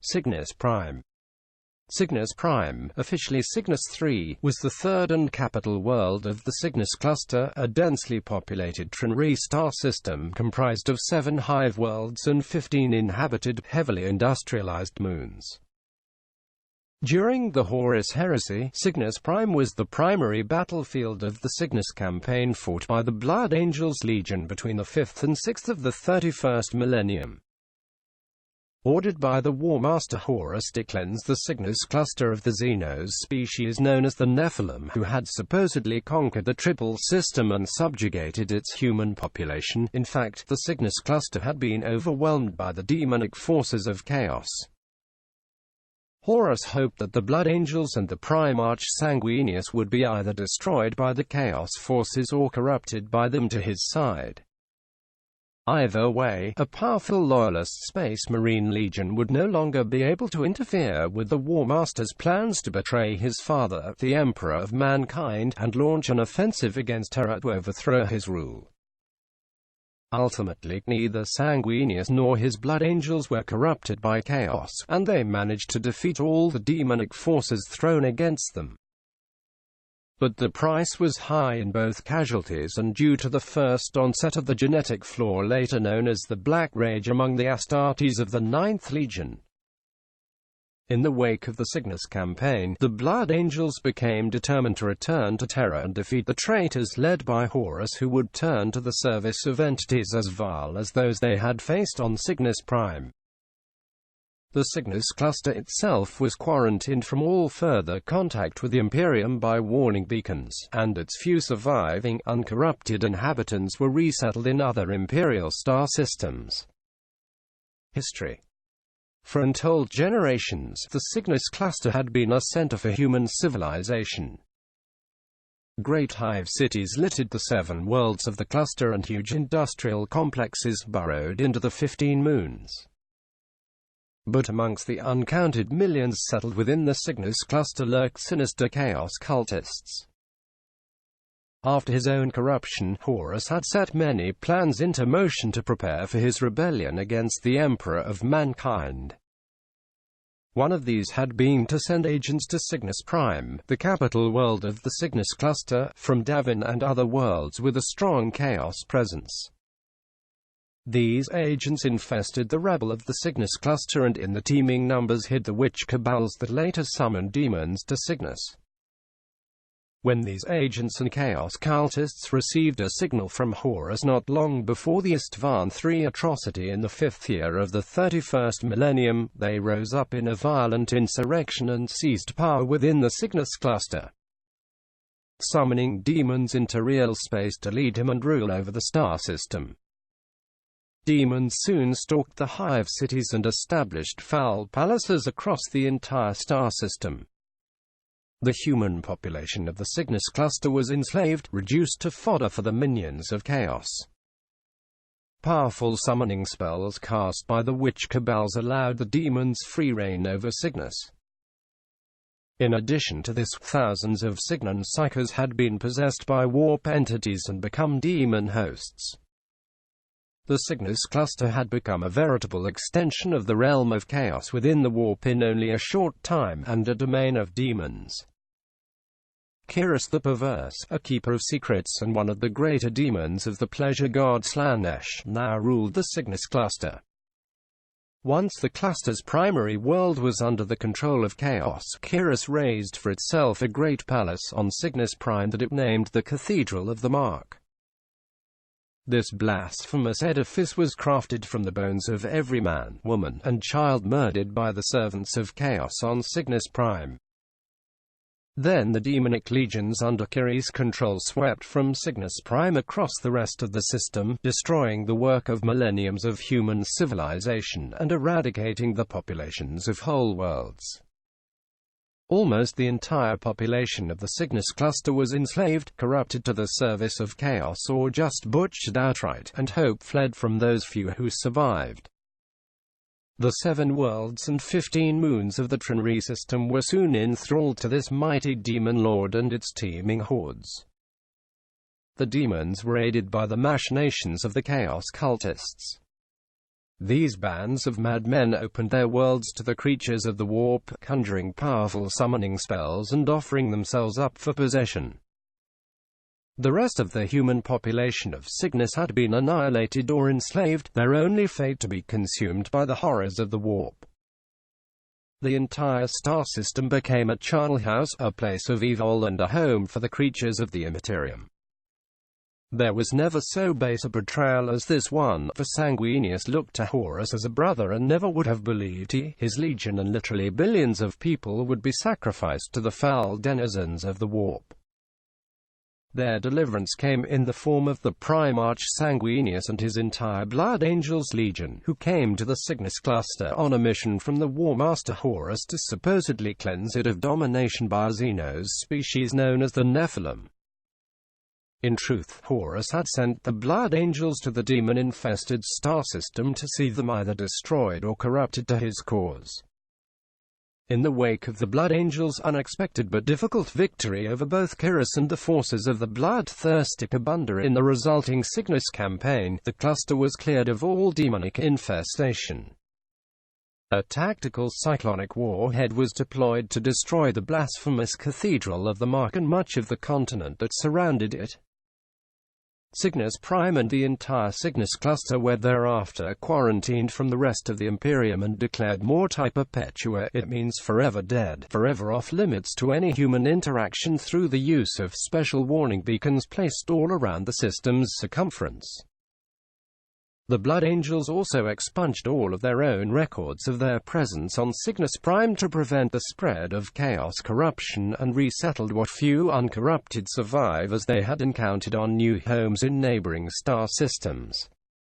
Signus Prime. Signus Prime, officially Signus III, was the third and capital world of the Signus Cluster, a densely populated trinary star system comprised of 7 Hive Worlds and 15 inhabited, heavily industrialized moons. During the Horus Heresy, Signus Prime was the primary battlefield of the Signus Campaign fought by the Blood Angels Legion between the 5th and 6th of the 31st Millennium. Ordered by the Warmaster Horus to cleanse the Signus Cluster of the Xenos species known as the Nephilim, who had supposedly conquered the triple system and subjugated its human population. In fact, the Signus Cluster had been overwhelmed by the demonic forces of chaos. Horus hoped that the Blood Angels and the Primarch Sanguinius would be either destroyed by the chaos forces or corrupted by them to his side. Either way, a powerful Loyalist Space Marine Legion would no longer be able to interfere with the Warmaster's plans to betray his father, the Emperor of Mankind, and launch an offensive against Terra to overthrow his rule. Ultimately, neither Sanguinius nor his Blood Angels were corrupted by chaos, and they managed to defeat all the demonic forces thrown against them. But the price was high in both casualties and due to the first onset of the genetic flaw later known as the Black Rage among the Astartes of the 9th Legion. In the wake of the Signus Campaign, the Blood Angels became determined to return to Terra and defeat the traitors led by Horus, who would turn to the service of entities as vile as those they had faced on Signus Prime. The Signus Cluster itself was quarantined from all further contact with the Imperium by warning beacons, and its few surviving, uncorrupted inhabitants were resettled in other Imperial star systems. History. For untold generations, the Signus Cluster had been a center for human civilization. Great hive cities littered the 7 worlds of the cluster and huge industrial complexes burrowed into the 15 moons. But amongst the uncounted millions settled within the Signus Cluster lurked sinister chaos cultists. After his own corruption, Horus had set many plans into motion to prepare for his rebellion against the Emperor of Mankind. One of these had been to send agents to Signus Prime, the capital world of the Signus Cluster, from Davin and other worlds with a strong chaos presence. These agents infested the rebel of the Signus Cluster and in the teeming numbers hid the witch cabals that later summoned demons to Signus. When these agents and chaos cultists received a signal from Horus not long before the Istvan III atrocity in the 5th year of the 31st Millennium, they rose up in a violent insurrection and seized power within the Signus Cluster, summoning demons into real space to lead him and rule over the star system. Demons soon stalked the hive cities and established foul palaces across the entire star system. The human population of the Signus Cluster was enslaved, reduced to fodder for the minions of chaos. Powerful summoning spells cast by the witch cabals allowed the demons free reign over Signus. In addition to this, thousands of Signon psychers had been possessed by warp entities and become demon hosts. The Signus Cluster had become a veritable extension of the realm of chaos within the warp in only a short time, and a domain of demons. Kiris the Perverse, a keeper of secrets and one of the greater demons of the pleasure god Slanesh, now ruled the Signus Cluster. Once the cluster's primary world was under the control of chaos, Kiris raised for itself a great palace on Signus Prime that it named the Cathedral of the Mark. This blasphemous edifice was crafted from the bones of every man, woman, and child murdered by the servants of chaos on Signus Prime. Then the demonic legions under Kiris' control swept from Signus Prime across the rest of the system, destroying the work of millenniums of human civilization and eradicating the populations of whole worlds. Almost the entire population of the Signus Cluster was enslaved, corrupted to the service of chaos, or just butchered outright, and hope fled from those few who survived. The 7 worlds and 15 moons of the trinary system were soon enthralled to this mighty demon lord and its teeming hordes. The demons were aided by the machinations of the chaos cultists. These bands of madmen opened their worlds to the creatures of the warp, conjuring powerful summoning spells and offering themselves up for possession. The rest of the human population of Signus had been annihilated or enslaved, their only fate to be consumed by the horrors of the warp. The entire star system became a charnel house, a place of evil and a home for the creatures of the immaterium. There was never so base a betrayal as this one, for Sanguinius looked to Horus as a brother and never would have believed he, his legion and literally billions of people would be sacrificed to the foul denizens of the warp. Their deliverance came in the form of the Primarch Sanguinius and his entire Blood Angels Legion, who came to the Signus Cluster on a mission from the Warmaster Horus to supposedly cleanse it of domination by a Xenos species known as the Nephilim. In truth, Horus had sent the Blood Angels to the demon-infested star system to see them either destroyed or corrupted to his cause. In the wake of the Blood Angels' unexpected but difficult victory over both Horus and the forces of the bloodthirsty Kabunda in the resulting Signus Campaign, the cluster was cleared of all demonic infestation. A tactical cyclonic warhead was deployed to destroy the blasphemous Cathedral of the Mark and much of the continent that surrounded it. Signus Prime and the entire Signus Cluster were thereafter quarantined from the rest of the Imperium and declared morti perpetua, it means forever dead, forever off limits to any human interaction through the use of special warning beacons placed all around the system's circumference. The Blood Angels also expunged all of their own records of their presence on Signus Prime to prevent the spread of chaos corruption and resettled what few uncorrupted survivors they had encountered on new homes in neighboring star systems.